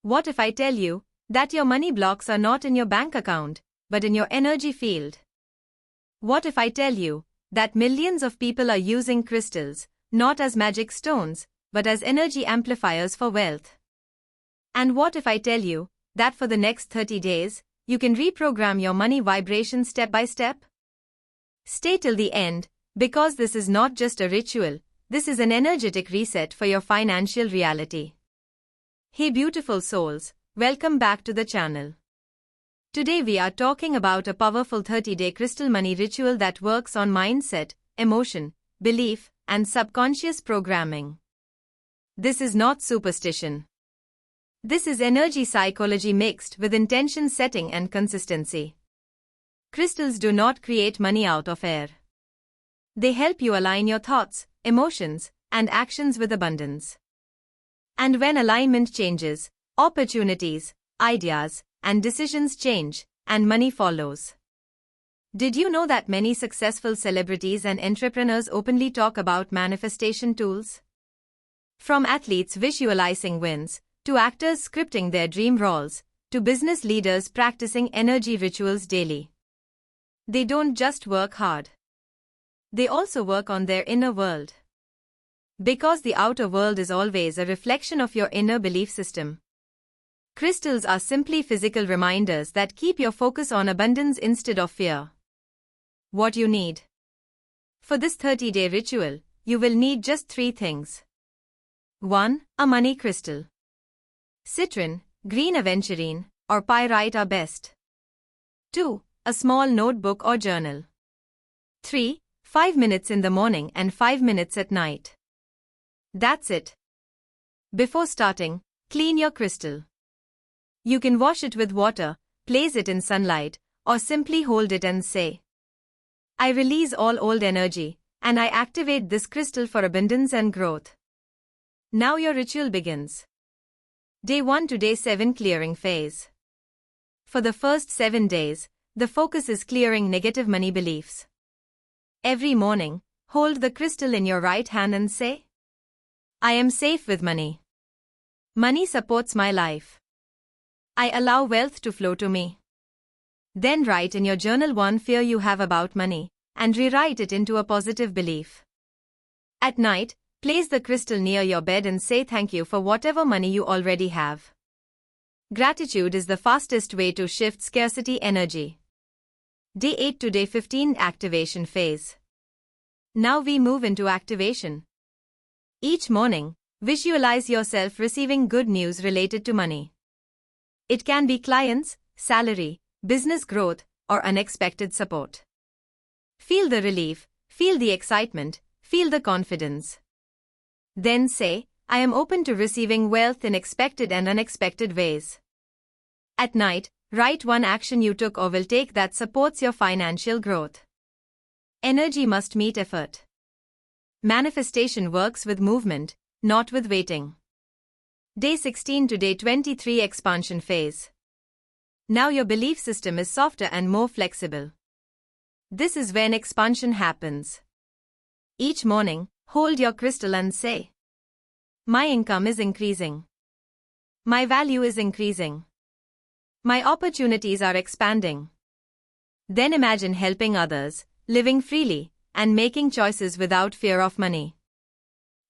What if I tell you that your money blocks are not in your bank account, but in your energy field? What if I tell you that millions of people are using crystals, not as magic stones, but as energy amplifiers for wealth? And what if I tell you that for the next 30 days, you can reprogram your money vibration step by step? Stay till the end, because this is not just a ritual, this is an energetic reset for your financial reality. Hey beautiful souls, welcome back to the channel. Today we are talking about a powerful 30-day crystal money ritual that works on mindset, emotion, belief, and subconscious programming. This is not superstition. This is energy psychology mixed with intention setting and consistency. Crystals do not create money out of air. They help you align your thoughts, emotions, and actions with abundance. And when alignment changes, opportunities, ideas, and decisions change, and money follows. Did you know that many successful celebrities and entrepreneurs openly talk about manifestation tools? From athletes visualizing wins, to actors scripting their dream roles, to business leaders practicing energy rituals daily. They don't just work hard. They also work on their inner world. Because the outer world is always a reflection of your inner belief system. Crystals are simply physical reminders that keep your focus on abundance instead of fear. What you need. For this 30-day ritual, you will need just 3 things. 1. A money crystal. Citrine, green aventurine, or pyrite are best. 2. A small notebook or journal. 3. 5 minutes in the morning and 5 minutes at night. That's it. Before starting, clean your crystal. You can wash it with water, place it in sunlight, or simply hold it and say, I release all old energy, and I activate this crystal for abundance and growth. Now your ritual begins. Day 1 to Day 7 clearing phase. For the first 7 days, the focus is clearing negative money beliefs. Every morning, hold the crystal in your right hand and say, I am safe with money. Money supports my life. I allow wealth to flow to me. Then write in your journal one fear you have about money, and rewrite it into a positive belief. At night, place the crystal near your bed and say thank you for whatever money you already have. Gratitude is the fastest way to shift scarcity energy. Day 8 to Day 15 activation phase. Now we move into activation. Each morning, visualize yourself receiving good news related to money. It can be clients, salary, business growth, or unexpected support. Feel the relief, feel the excitement, feel the confidence. Then say, I am open to receiving wealth in expected and unexpected ways. At night, write one action you took or will take that supports your financial growth. Energy must meet effort. Manifestation works with movement, not with waiting. Day 16 to Day 23 expansion phase. Now your belief system is softer and more flexible. This is when expansion happens. Each morning, hold your crystal and say, my income is increasing. My value is increasing. My opportunities are expanding. Then imagine helping others, living freely, and making choices without fear of money.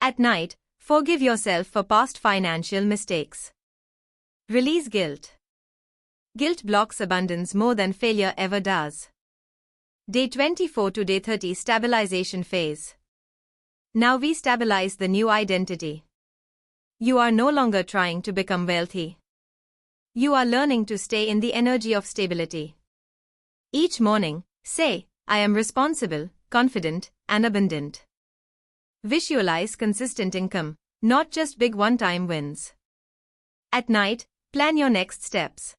At night, forgive yourself for past financial mistakes. Release guilt. Guilt blocks abundance more than failure ever does. Day 24 to Day 30 stabilization phase. Now we stabilize the new identity. You are no longer trying to become wealthy. You are learning to stay in the energy of stability. Each morning, say, I am responsible, confident, and abundant. Visualize consistent income, not just big one-time wins. At night, plan your next steps.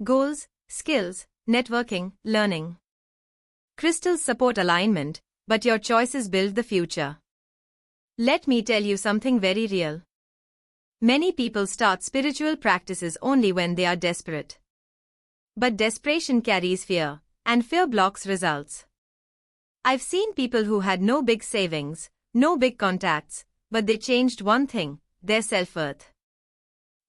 Goals, skills, networking, learning. Crystals support alignment, but your choices build the future. Let me tell you something very real. Many people start spiritual practices only when they are desperate. But desperation carries fear, and fear blocks results. I've seen people who had no big savings, no big contacts, but they changed one thing, their self-worth.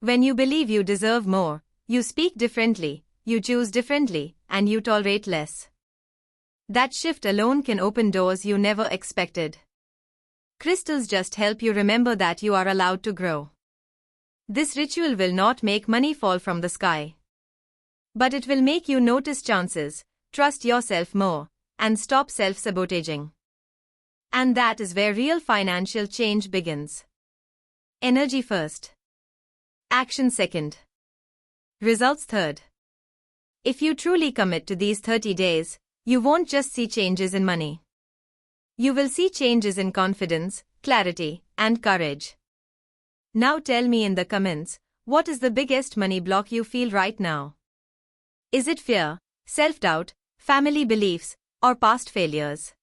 When you believe you deserve more, you speak differently, you choose differently, and you tolerate less. That shift alone can open doors you never expected. Crystals just help you remember that you are allowed to grow. This ritual will not make money fall from the sky. But it will make you notice chances, trust yourself more, and stop self-sabotaging. And that is where real financial change begins. Energy first. Action second. Results third. If you truly commit to these 30 days, you won't just see changes in money. You will see changes in confidence, clarity, and courage. Now tell me in the comments, what is the biggest money block you feel right now? Is it fear, self-doubt, family beliefs, or past failures?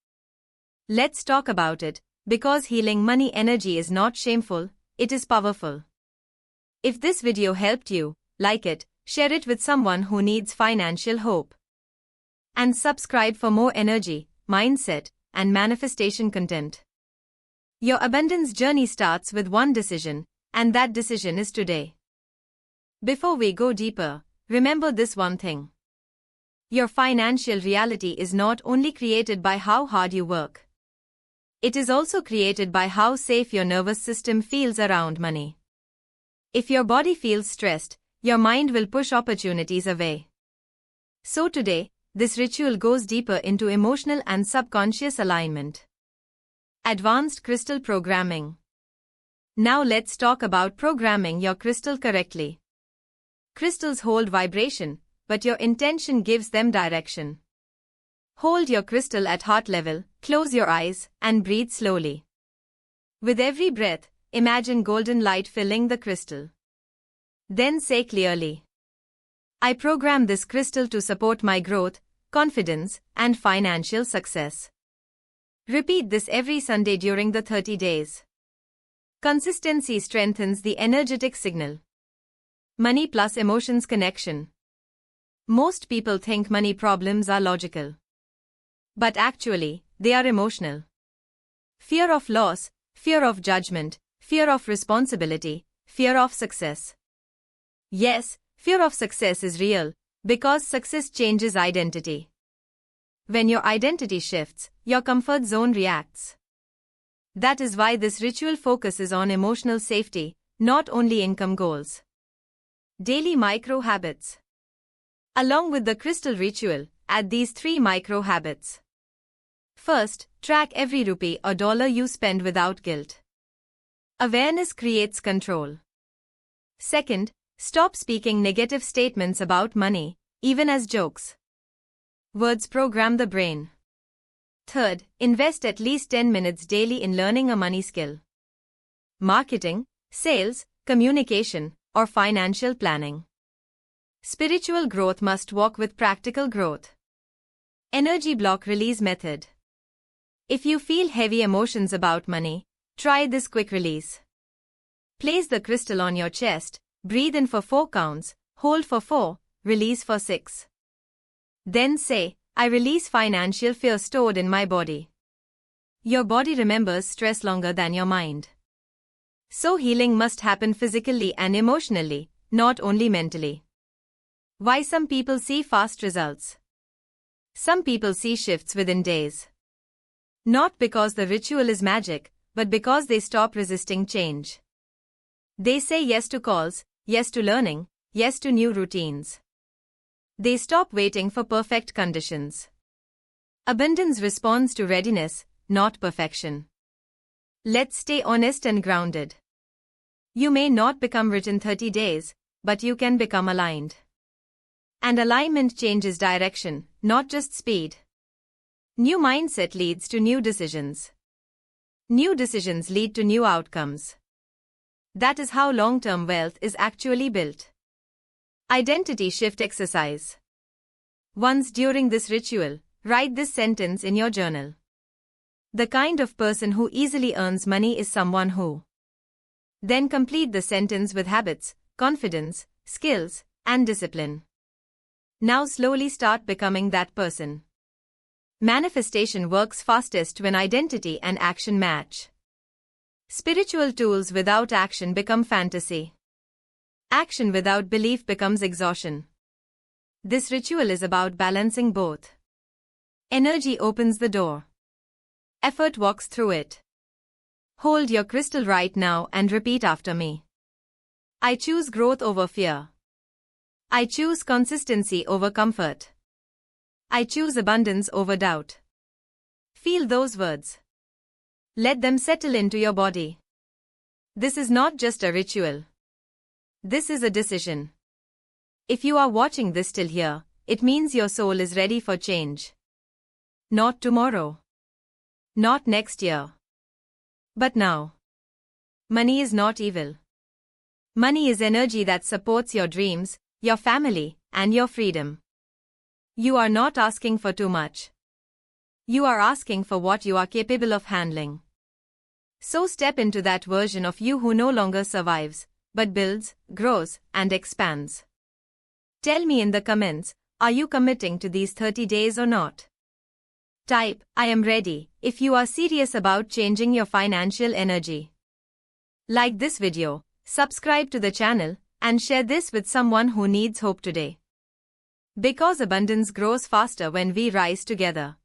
Let's talk about it, because healing money energy is not shameful, it is powerful. If this video helped you, like it, share it with someone who needs financial hope. And subscribe for more energy, mindset, and manifestation content. Your abundance journey starts with one decision, and that decision is today. Before we go deeper, remember this one thing. Your financial reality is not only created by how hard you work. It is also created by how safe your nervous system feels around money. If your body feels stressed, your mind will push opportunities away. So today, this ritual goes deeper into emotional and subconscious alignment. Advanced crystal programming. Now let's talk about programming your crystal correctly. Crystals hold vibration, but your intention gives them direction. Hold your crystal at heart level, close your eyes, and breathe slowly. With every breath, imagine golden light filling the crystal. Then say clearly, I program this crystal to support my growth, confidence, and financial success. Repeat this every Sunday during the 30 days. Consistency strengthens the energetic signal. Money plus emotions connection. Most people think money problems are logical. But actually, they are emotional. Fear of loss, fear of judgment, fear of responsibility, fear of success. Yes, fear of success is real, because success changes identity. When your identity shifts, your comfort zone reacts. That is why this ritual focuses on emotional safety, not only income goals. Daily micro habits. Along with the crystal ritual, add these 3 micro habits. First, track every rupee or dollar you spend without guilt. Awareness creates control. Second, stop speaking negative statements about money, even as jokes. Words program the brain. Third, invest at least 10 minutes daily in learning a money skill. Marketing, sales, communication, or financial planning. Spiritual growth must walk with practical growth. Energy block release method. If you feel heavy emotions about money, try this quick release. Place the crystal on your chest, breathe in for 4 counts, hold for 4, release for 6. Then say, I release financial fear stored in my body. Your body remembers stress longer than your mind. So healing must happen physically and emotionally, not only mentally. Why some people see fast results? Some people see shifts within days. Not because the ritual is magic, but because they stop resisting change. They say yes to calls, yes to learning, yes to new routines. They stop waiting for perfect conditions. Abundance responds to readiness, not perfection. Let's stay honest and grounded. You may not become rich in 30 days, but you can become aligned. And alignment changes direction, not just speed. New mindset leads to new decisions. New decisions lead to new outcomes. That is how long-term wealth is actually built. Identity shift exercise. Once during this ritual, write this sentence in your journal. The kind of person who easily earns money is someone who. Then complete the sentence with habits, confidence, skills, and discipline. Now slowly start becoming that person. Manifestation works fastest when identity and action match. Spiritual tools without action become fantasy. Action without belief becomes exhaustion. This ritual is about balancing both. Energy opens the door. Effort walks through it. Hold your crystal right now and repeat after me. I choose growth over fear. I choose consistency over comfort. I choose abundance over doubt. Feel those words. Let them settle into your body. This is not just a ritual. This is a decision. If you are watching this till here, it means your soul is ready for change. Not tomorrow. Not next year. But now. Money is not evil. Money is energy that supports your dreams, your family, and your freedom. You are not asking for too much. You are asking for what you are capable of handling. So step into that version of you who no longer survives, but builds, grows, and expands. Tell me in the comments, are you committing to these 30 days or not? Type, I am ready, if you are serious about changing your financial energy. Like this video, subscribe to the channel, and share this with someone who needs hope today. Because abundance grows faster when we rise together.